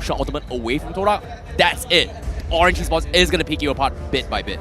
push your ultimate away from Todak, that's it. Orange Esports is going to pick you apart bit by bit.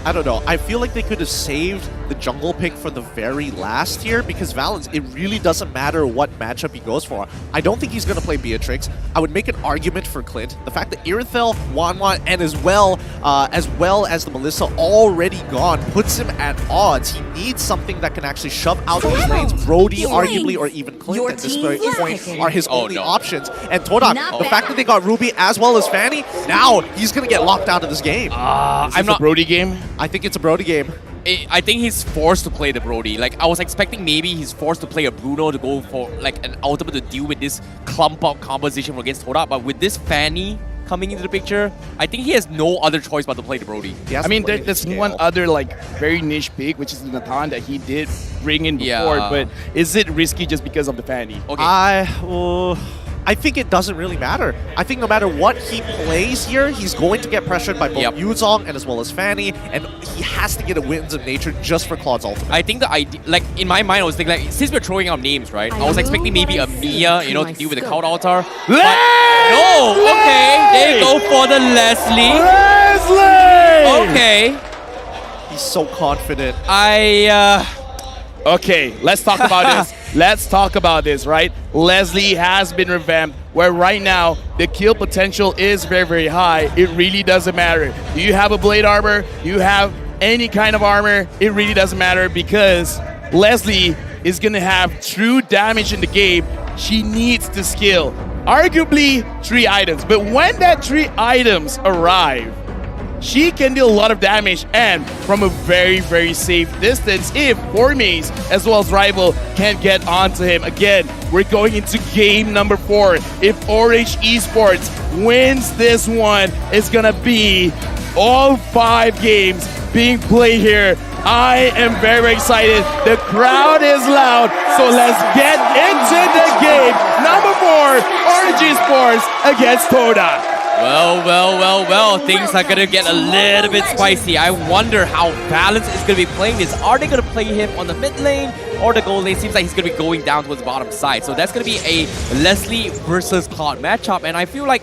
I don't know. I feel like they could have saved the jungle pick for the very last here because Valens, it really doesn't matter what matchup he goes for. I don't think he's going to play Beatrix. I would make an argument for Clint. The fact that Irithel, Wanwan, and as well as the Melissa already gone puts him at odds. He needs something that can actually shove out these lanes. Brody, arguably, or even Clint at this point are his only options. And Todak, the fact that they got Ruby as well as Fanny, now he's going to get locked out of this game. I'm not a Brody game. I think it's a Brody game. I think he's forced to play the Brody. Like, I was expecting maybe he's forced to play a Bruno to go for like an ultimate to deal with this clump up composition against Todak. But with this Fanny coming into the picture, I think he has no other choice but to play the Brody. I mean, there's one other like very niche pick, which is Nathan that he did bring in before. But is it risky just because of the Fanny? Okay. I think it doesn't really matter. I think no matter what he plays here, he's going to get pressured by both Yuzong and as well as Fanny, and he has to get a Winds of Nature just for Claude's ultimate. I think the idea, like in my mind, I was thinking, like, since we're throwing out names, right? I was expecting maybe a Mia, you know, to deal with the Cloud Altar. But no, okay, they go for the Leslie. Okay. He's so confident. Okay, let's talk about this. Let's talk about this, right? Leslie has been revamped, where right now, the kill potential is very, very high. It really doesn't matter. Do you have a blade armor? Do you have any kind of armor? It really doesn't matter because Leslie is going to have true damage in the game. She needs the skill. Arguably, 3 items. But when that 3 items arrive, she can deal a lot of damage and from a very, very safe distance if Hormaze as well as Rival can get onto him. Again, we're going into game number 4. If Orange Esports wins this one, it's gonna be all 5 games being played here. I am very excited. The crowd is loud, so let's get into the game. Number 4, Orange Esports against Todak. Well, things are gonna get a little bit spicy. I wonder how Valens is gonna be playing this. Are they gonna play him on the mid lane or the gold lane? Seems like he's gonna be going down towards the bottom side. So that's gonna be a Leslie versus Claude matchup, and I feel like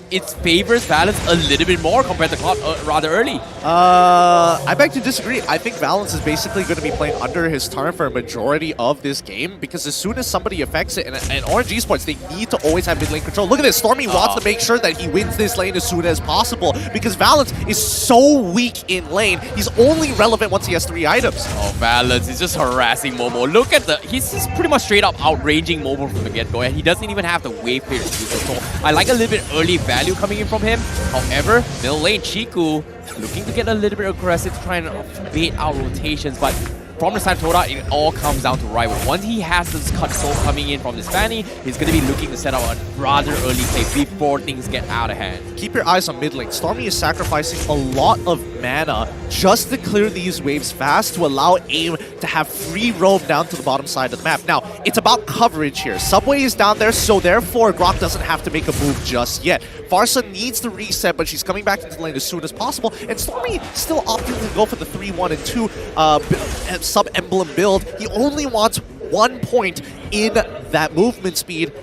it favors Valens a little bit more compared to Claude rather early. I beg to disagree. I think Valens is basically going to be playing under his turn for a majority of this game because as soon as somebody affects it, and Orange Esports, they need to always have mid lane control. Look at this. Stormy wants to make sure that he wins this lane as soon as possible because Valens is so weak in lane. He's only relevant once he has 3 items. Oh, Valens is just harassing Momo. Look at he's just pretty much straight up outraging Momo from the get-go, and he doesn't even have the wave clear to use it. So I like a little bit early value coming in from him. However, middle lane, Chiku looking to get a little bit aggressive, trying to bait out rotations, but from the side of Todak, it all comes down to Rival. Once he has this cut soul coming in from this Fanny, he's going to be looking to set up a rather early play before things get out of hand. Keep your eyes on mid lane. Stormy is sacrificing a lot of mana just to clear these waves fast to allow AIM to have free roam down to the bottom side of the map. Now, it's about coverage here. Subway is down there, so therefore Grok doesn't have to make a move just yet. Farsa needs to reset, but she's coming back into the lane as soon as possible, and Stormy still opting to go for the 3-1 and 2 sub-emblem build. He only wants 1 point in that movement speed.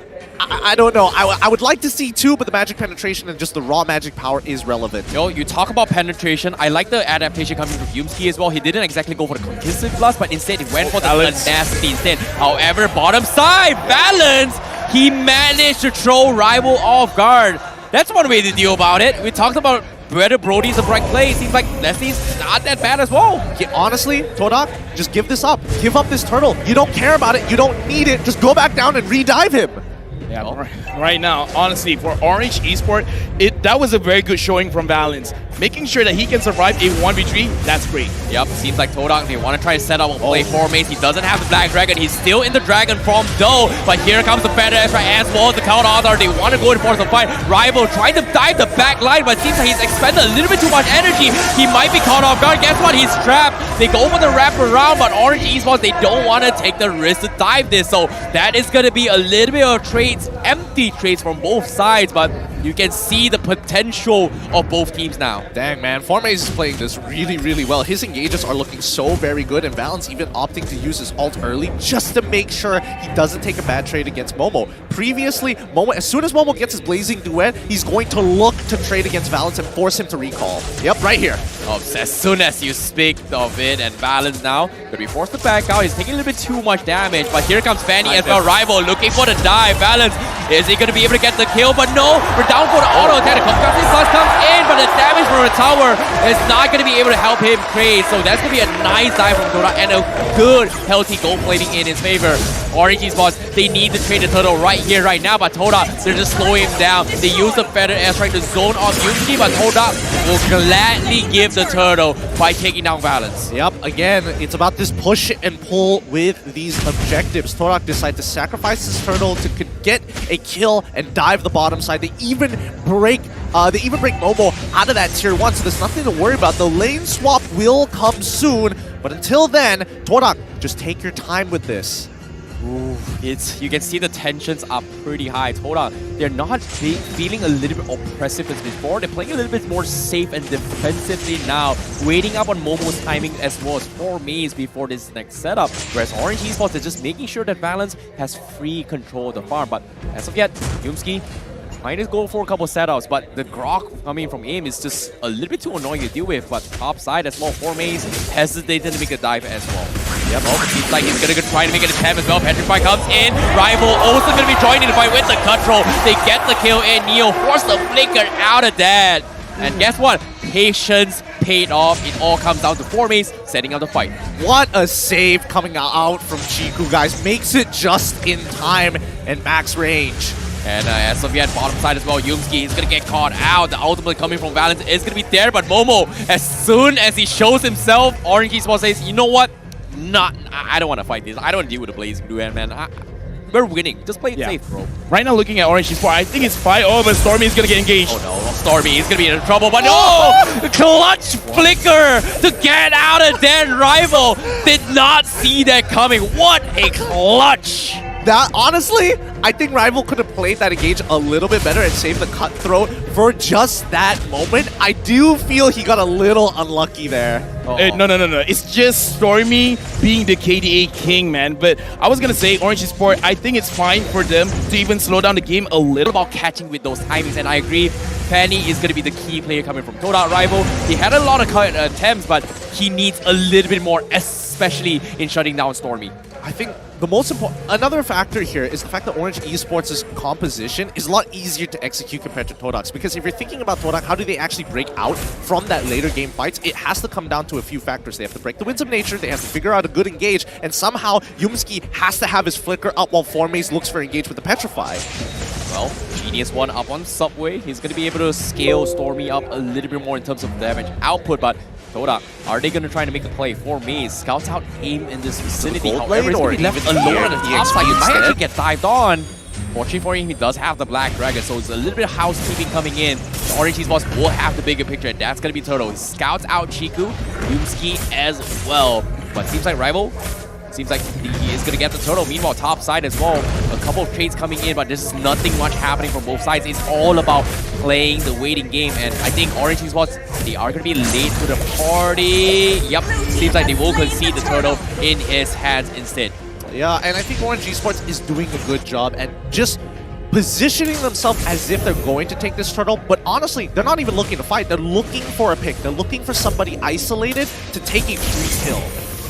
I don't know. I would like to see 2, but the magic penetration and just the raw magic power is relevant. Yo, you talk about penetration. I like the adaptation coming from Yumski as well. He didn't exactly go for the Concussive Blast, but instead he went for the Nasty instead. However, bottom side, Valens, he managed to throw Rival off guard. That's one way to deal about it. We talked about whether Brody's a bright play. It seems like Leslie's not that bad as well. Yeah, honestly, Todak, just give this up. Give up this turtle. You don't care about it. You don't need it. Just go back down and re-dive him. Yeah, right now, honestly, for Orange Esports, that was a very good showing from Valens. Making sure that he can survive a 1v3, that's great. Yep, seems like Todak, they want to try to set up a play for Mace. He doesn't have the Black Dragon. He's still in the Dragon from Doe, but here comes the Feather Extra as well as the Cloud Altar. They want to go in for the fight. Rival trying to dive the back line, but it seems like he's expended a little bit too much energy. He might be caught off guard. Guess what? He's trapped. They go for the wrap around, but Orange Esports, they don't want to take the risk to dive this. So that is going to be a little bit of trades, empty trades from both sides, but You can see the potential of both teams now. Dang, man. Formaze is playing this really, really well. His engages are looking so very good, and Valens even opting to use his ult early just to make sure he doesn't take a bad trade against Momo. Previously, Momo, as soon as Momo gets his Blazing Duet, he's going to look to trade against Valens and force him to recall. Yep, right here. As soon as you speak of it, and Valens now gonna be forced to back out. He's taking a little bit too much damage, but here comes Fanny as well. Rival looking for the dive. Valens, is he gonna be able to get the kill? But no, we're down for the auto attack. The Constructing Plus comes in, but the damage from the tower is not gonna be able to help him trade. So that's gonna be a nice dive from Todak and a good, healthy gold plating in his favor. Orange Esports, they need to trade the turtle right here, right now, but Todak, they're just slowing him down. They use the Feather Airstrike to zone off Yuki, but Todak will gladly give the turtle by taking down Valens. Yep, again, it's about this push and pull with these objectives. Todak decided to sacrifice his turtle to get a kill and dive the bottom side. They even break Momo out of that tier 1, so there's nothing to worry about. The lane swap will come soon, but until then, Todak, just take your time with this. Ooh, you can see the tensions are pretty high. Todak, they're not feeling a little bit oppressive as before. They're playing a little bit more safe and defensively now, waiting up on Momo's timing as well as 4 maze before this next setup. Whereas Orange Esports is just making sure that Valens has free control of the farm. But as of yet, Yumski might just go for a couple setups, but the grok coming from aim is just a little bit too annoying to deal with. But top side as well, 4 maze hesitated to make a dive as well. Yep, seems like he's gonna try to make an attempt as well. Petrify comes in. Rival also gonna be joining the fight with the control. They get the kill in. Neo forced the flicker out of that. And guess what? Patience paid off. It all comes down to 4 maze setting up the fight. What a save coming out from Chiku, guys. Makes it just in time and max range. And as of yet, bottom side as well, Yumski is going to get caught out. The ultimate coming from Valens is going to be there, but Momo, as soon as he shows himself, Orange Esports says, you know what? I don't want to fight this. I don't want to deal with the Blazing Duet, man. We're winning. Just play it safe, bro. Right now, looking at Orange Esports, I think it's fight. Oh, but Stormy is going to get engaged. Oh no, Stormy is going to be in trouble, but no! Clutch flicker to get out of that. Rival did not see that coming. What a clutch! That, honestly, I think Rival could have played that engage a little bit better and saved the cutthroat for just that moment. I do feel he got a little unlucky there. No. It's just Stormy being the KDA king, man. But I was going to say, Orange Esports, I think it's fine for them to even slow down the game a little. About catching with those timings, and I agree, Fanny is going to be the key player coming from Todak. Rival, he had a lot of attempts, but he needs a little bit more, especially in shutting down Stormy. I think the most important, another factor here is the fact that Orange Esports' composition is a lot easier to execute compared to Todak's. Because if you're thinking about Todak, how do they actually break out from that later game fights? It has to come down to a few factors. They have to break the winds of nature, they have to figure out a good engage, and somehow Yumski has to have his flicker up while 4 maze looks for engage with the Petrify. Well, Genius one up on Subway. He's going to be able to scale Stormy up a little bit more in terms of damage output, but Todak, are they going to try to make the play? 4 maze scouts out aim in this vicinity. However, he's going to be left alone on the top side. He might actually get dived on. Fortunately for him, he does have the Black Dragon, so it's a little bit of housekeeping coming in. The Orange Esports will have the bigger picture, and that's going to be Turtle. He scouts out Chiku, Yumski as well. But seems like Rival, seems like he is going to get the turtle. Meanwhile, top side as well. A couple of trades coming in, but there's nothing much happening from both sides. It's all about playing the waiting game. And I think Orange Esports, they are going to be late to the party. Yep, seems like they will concede the turtle in his hands instead. Yeah, and I think Orange Esports is doing a good job at just positioning themselves as if they're going to take this turtle, but honestly, they're not even looking to fight. They're looking for a pick. They're looking for somebody isolated to take a free kill.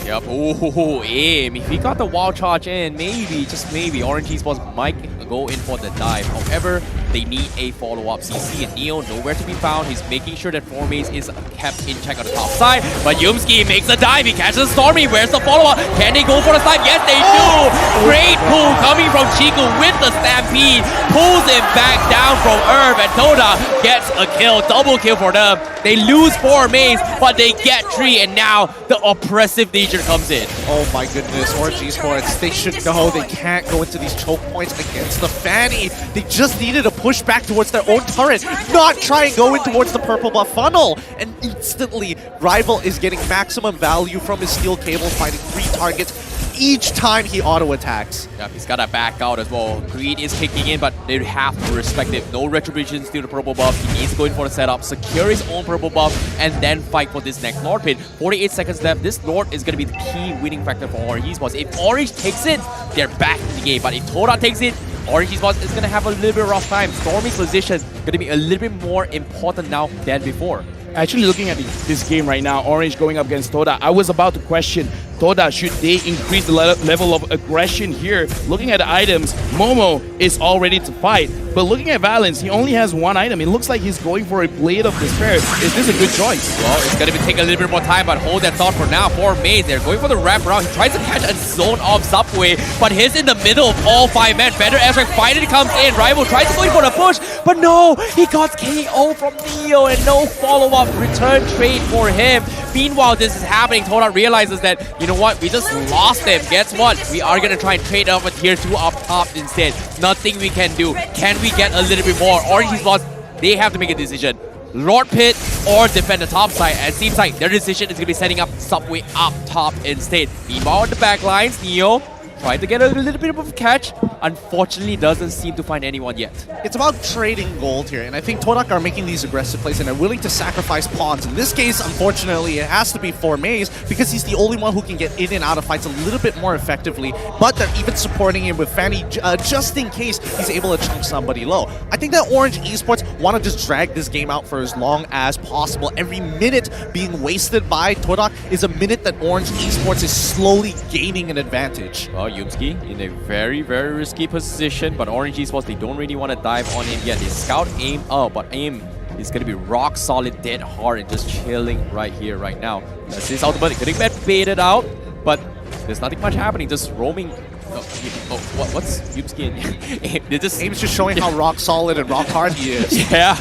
Yep, ooh, aim. If he got the wild charge in, maybe, just maybe, Orange Esports might go in for the dive. However, they need a follow-up. CC and Neo nowhere to be found. He's making sure that 4 maze is kept in check on the top side. But Yumski makes a dive. He catches Stormy. Where's the follow-up? Can they go for the snipe? Yes, they do. Great pull coming from Chiku with the Stampede. Pulls him back down from Herb, and Toda gets a kill. Double kill for them. They lose 4 maze, but they get 3, and now the oppressive nature comes in. Oh my goodness, Orange Esports, they should know they can't go into these choke points against the Fanny. They just needed to push back towards their own turret, not try and go in towards the purple buff funnel. And instantly, Rival is getting maximum value from his steel cable, finding 3 targets. each time he auto-attacks. Yeah, he's got to back out as well. Greed is kicking in, but they have to respect it. No retributions to the purple buff. He needs to go in for the setup, secure his own purple buff, and then fight for this next Lord pin. 48 seconds left. This Lord is going to be the key winning factor for Orange Esports. If Orange takes it, they're back in the game. But if Todak takes it, Orange Esports is going to have a little bit rough time. Stormy's position is going to be a little bit more important now than before. Actually, looking at this game right now, Orange going up against Todak, I was about to question Todak, should they increase the level of aggression here? Looking at the items, Momo is all ready to fight. But looking at Valens, he only has one item. It looks like he's going for a Blade of Despair. Is this a good choice? Well, it's going to take a little bit more time, but hold that thought for now. For Maze, they're going for the wrap around. He tries to catch a zone off Subway, but he's in the middle of all 5 men. Better Ezreal finally comes in. Rival tries to go in for the push, but no, he got KO from Neo and no follow-up return trade for him. Meanwhile, this is happening. Todak realizes that, you know what, we just lost him. Guess what? We are going to try and trade up a tier 2 up top instead. Nothing we can do. Can we get a little bit more? Orange Esports, they have to make a decision. Lord Pit or defend the top side. And it seems like their decision is going to be setting up Subway up top instead. Meanwhile, on the back lines, Neo trying to get a little bit of a catch. Unfortunately, doesn't seem to find anyone yet. It's about trading gold here, and I think Todak are making these aggressive plays and are willing to sacrifice pawns. In this case, unfortunately, it has to be for Maze because he's the only one who can get in and out of fights a little bit more effectively, but they're even supporting him with Fanny just in case he's able to chunk somebody low. I think that Orange Esports want to just drag this game out for as long as possible. Every minute being wasted by Todak is a minute that Orange Esports is slowly gaining an advantage. Well, Yumski in a very, very risky position, but Orange Esports, they don't really want to dive on him yet. They scout aim out, but aim is going to be rock solid, dead hard, and just chilling right here, right now. That's his ultimate getting baited out, but there's nothing much happening, just roaming. What's Yumski? Aim's just showing how rock solid and rock hard he is. Yeah,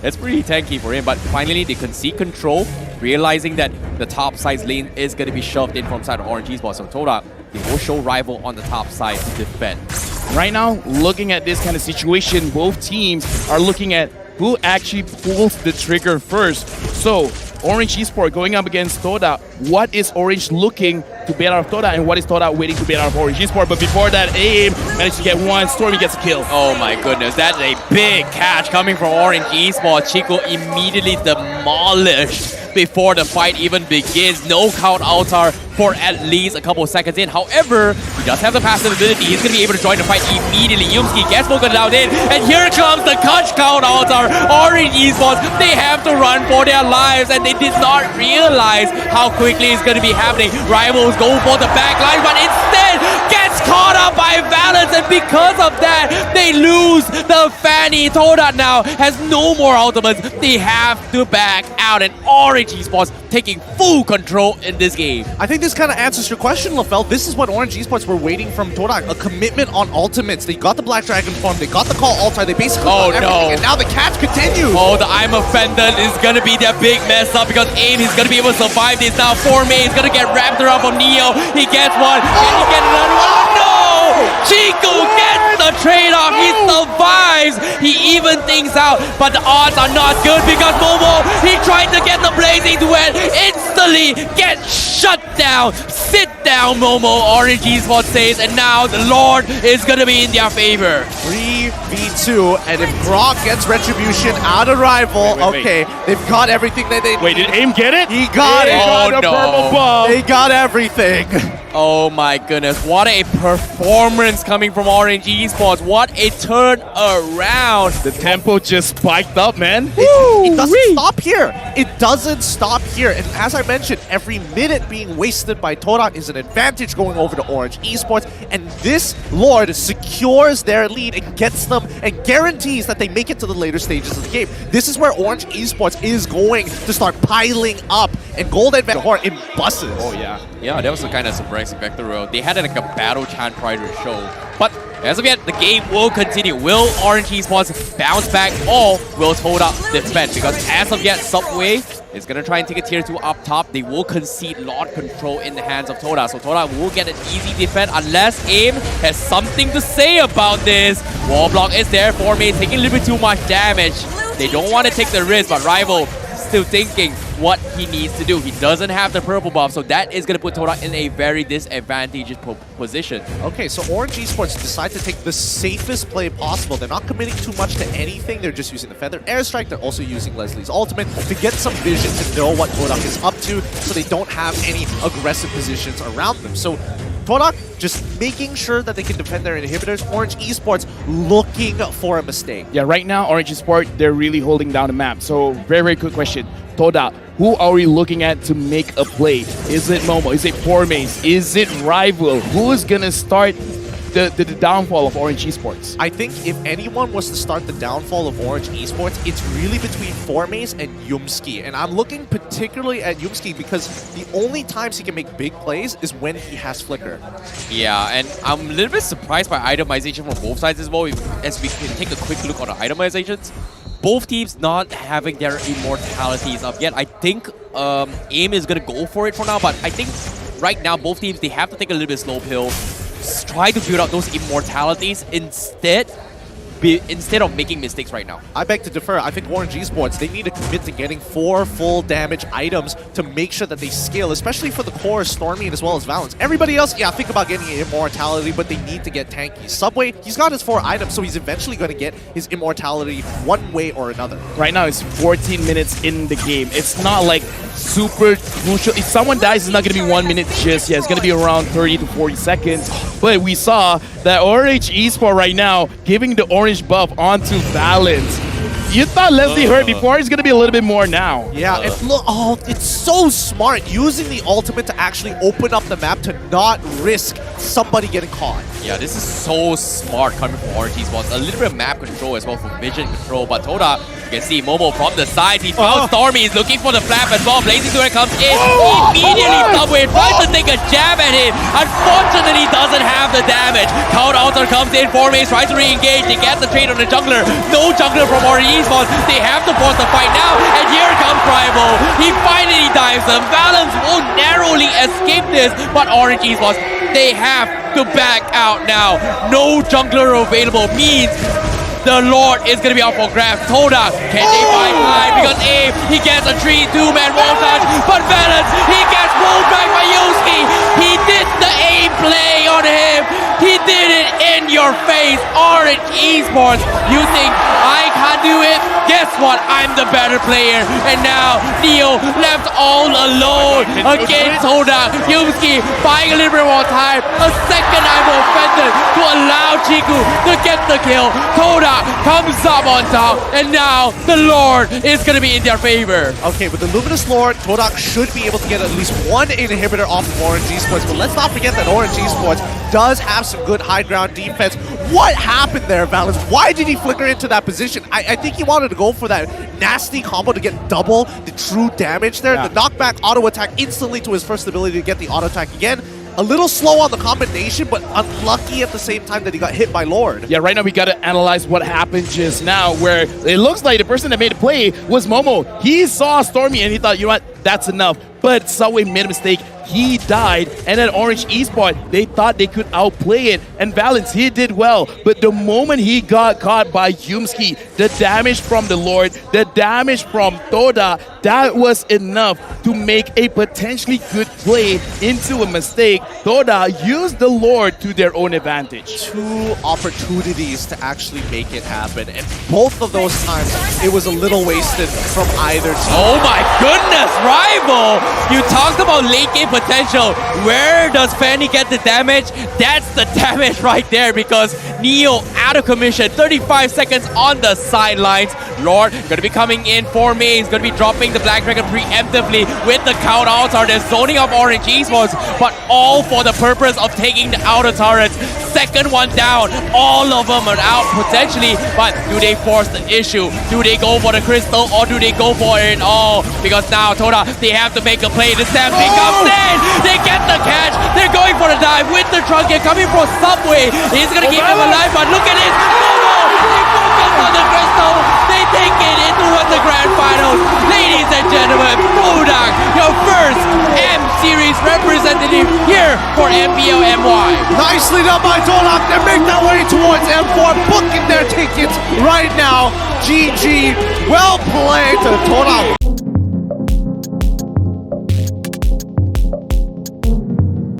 it's pretty tanky for him, but finally they concede control, realizing that the top side lane is going to be shoved in from side of Orange Esports. So Todak, they will show Rival on the top side to defend. Right now, looking at this kind of situation, both teams are looking at who actually pulls the trigger first. So, Orange Esports going up against Todak. What is Orange looking to bait out of Todak, and what is Todak waiting to bait out of Orange Esports? But before that, aim managed to get one. Stormy gets a kill. Oh my goodness, that's a big catch coming from Orange Esports. Chico immediately demolished before the fight even begins. No count altar for at least a couple of seconds in. However, he does have the passive ability. He's going to be able to join the fight immediately. Yumski gets spoken down in, and here comes the catch count altar. Orange Esports, they have to run for their lives, and they did not realize how quickly it's going to be happening. Rivals go for the back line, but instead gets caught up by Valens, and because of that, they lose the Fanny. Todak now has no more ultimates. They have to back out, and Orange Esports taking full control in this game. I think this kind of answers your question, LaFell. This is what Orange Esports were waiting from Todak, a commitment on ultimates. They got the Black Dragon form, they got the call altar, they basically got everything, and now the catch continues. Oh, the I'm Offended is going to be their big mess up because Aim is going to be able to survive this now. 4May is going to get wrapped around from Neo. He gets one, and he gets another one. No! Chico gets the trade-off. He survives. He even things out, but the odds are not good because Momo, he tried to get the Blazing Duet, instantly gets shut down. Sit down, Momo, Orange Esports says, and now the Lord is going to be in their favor. 3v2, and if Grok gets Retribution out of Rival, wait. they've got everything that they Wait, did Aim get it? He got it. Got the purple buff. They got everything. Oh my goodness, what a performance coming from Orange Esports. What a turn around. The tempo just spiked up, man. It doesn't stop here. It doesn't stop here. And as I mentioned, every minute being wasted by Todak is an advantage going over to Orange Esports. And this Lord secures their lead and gets them and guarantees that they make it to the later stages of the game. This is where Orange Esports is going to start piling up, and gold advantage in buses. Oh, yeah. Yeah, that was the kind of surprising factor. They had like a battle chant prior to the show. But as of yet, the game will continue. Will Orange Esports bounce back, or will Todak defend? Because as of yet, Subway is going to try and take a tier 2 up top. They will concede Lord control in the hands of Todak. So Todak will get an easy defense unless Aim has something to say about this. Wall block is there for me, taking a little bit too much damage. They don't want to take the risk, but Rival still thinking, what he needs to do. He doesn't have the purple buff, so that is going to put Todak in a very disadvantageous position. Okay, so Orange Esports decide to take the safest play possible. They're not committing too much to anything. They're just using the Feather Airstrike. They're also using Leslie's ultimate to get some vision to know what Todak is up to, so they don't have any aggressive positions around them. So Todak just making sure that they can defend their inhibitors. Orange Esports looking for a mistake. Yeah, right now, Orange Sport, they're really holding down the map. So, very, very quick question. Todak, who are we looking at to make a play? Is it Momo? Is it Formaze? Is it Rival? Who is going to start the downfall of Orange Esports? I think if anyone was to start the downfall of Orange Esports, it's really between Formaze and Yumski. And I'm looking particularly at Yumski because the only times he can make big plays is when he has Flicker. Yeah, and I'm a little bit surprised by itemization from both sides as well. As we can take a quick look on the itemizations, both teams not having their immortalities up yet. I think AIM is going to go for it for now, but I think right now both teams, they have to take a little bit slow pill. Try to build up those immortalities instead of making mistakes right now. I beg to differ. I think Orange Esports, they need to commit to getting 4 full damage items to make sure that they scale, especially for the core, Stormy, and as well as Valence. Everybody else, yeah, think about getting immortality, but they need to get tanky. Subway, he's got his 4 items, so he's eventually going to get his immortality one way or another. Right now, it's 14 minutes in the game. It's not like super crucial. If someone dies, it's not going to be 1 minute just yet. It's going to be around 30 to 40 seconds. But we saw that Orange Esports right now giving the orange buff onto Valence. You thought Leslie hurt before, he's going to be a little bit more now. Yeah, and look, oh, it's so smart using the ultimate to actually open up the map to not risk somebody getting caught. Yeah, this is so smart coming from Orange Esports. A little bit of map control as well for vision control, but Todak, you can see Momo from the side. He found Stormy, he's looking for the flap as well. Blazing Sword comes in, immediately Subway tries to take a jab at him. Unfortunately, doesn't have the damage. Count Alter comes in, Formaze tries to re-engage. They get the trade on the jungler. No jungler from Orange Esports. They have to force the fight now, and here comes Rival. He finally dives them. Valence will narrowly escape this, but Orange Esports, they have to back out now. No jungler available means the Lord is going to be out for grabs. Todak, can they find time? Because Abe, he gets a 3-2-man wall touch, but Valence, he gets rolled back by Yoski. He did the aim play on him. He did it in your face. Orange Esports, you think I can't do it? Guess what? I'm the better player. And now Neo left all alone against Todak. Yumski buying a little bit more time. A second I'm offended to allow Chiku to get the kill. Todak comes up on top, and now the Lord is going to be in their favor. Okay, with the Luminous Lord, Todak should be able to get at least 1 inhibitor off of Orange Esports, but let's not forget that Orange Esports does have some good high ground defense. What happened there, Valence? Why did he flicker into that position? I think he wanted to go for that nasty combo to get double the true damage there. Yeah. The knockback auto attack instantly to his first ability to get the auto attack again. A little slow on the combination, but unlucky at the same time that he got hit by Lord. Yeah, right now we got to analyze what happened just now, where it looks like the person that made the play was Momo. He saw Stormy and he thought, you know what, that's enough. But Subway made a mistake. He died, and then Orange Esports, they thought they could outplay it, and Valence, he did well, but the moment he got caught by Yumski, the damage from the Lord, the damage from Todak, that was enough to make a potentially good play into a mistake. Todak used the Lord to their own advantage. 2 opportunities to actually make it happen, and both of those times, it was a little wasted from either team. Oh my goodness, Rival! You talked about late game potential. Where does Fanny get the damage? That's the damage right there, because Neo out of commission, 35 seconds on the sidelines. Lord gonna be coming in for me. He's gonna be dropping the Black Dragon preemptively with the count outs. They're zoning up Orange Esports, but all for the purpose of taking the outer turrets. Second one down. All of them are out potentially, but do they force the issue? Do they go for the crystal, or do they go for it all? Because now Todak, they have to make a play. The Stampede comes in. They get the catch. They're going for the dive with the trunket coming from Subway. He's gonna keep him alive, but look at it. Momo, he focused on the crystal. They take it into the grand finals. Ladies and gentlemen, Todak, your first M Series representative here for MPL MY. Nicely done by Todak. They make their way towards M4, booking their tickets right now. GG. Well played to Todak.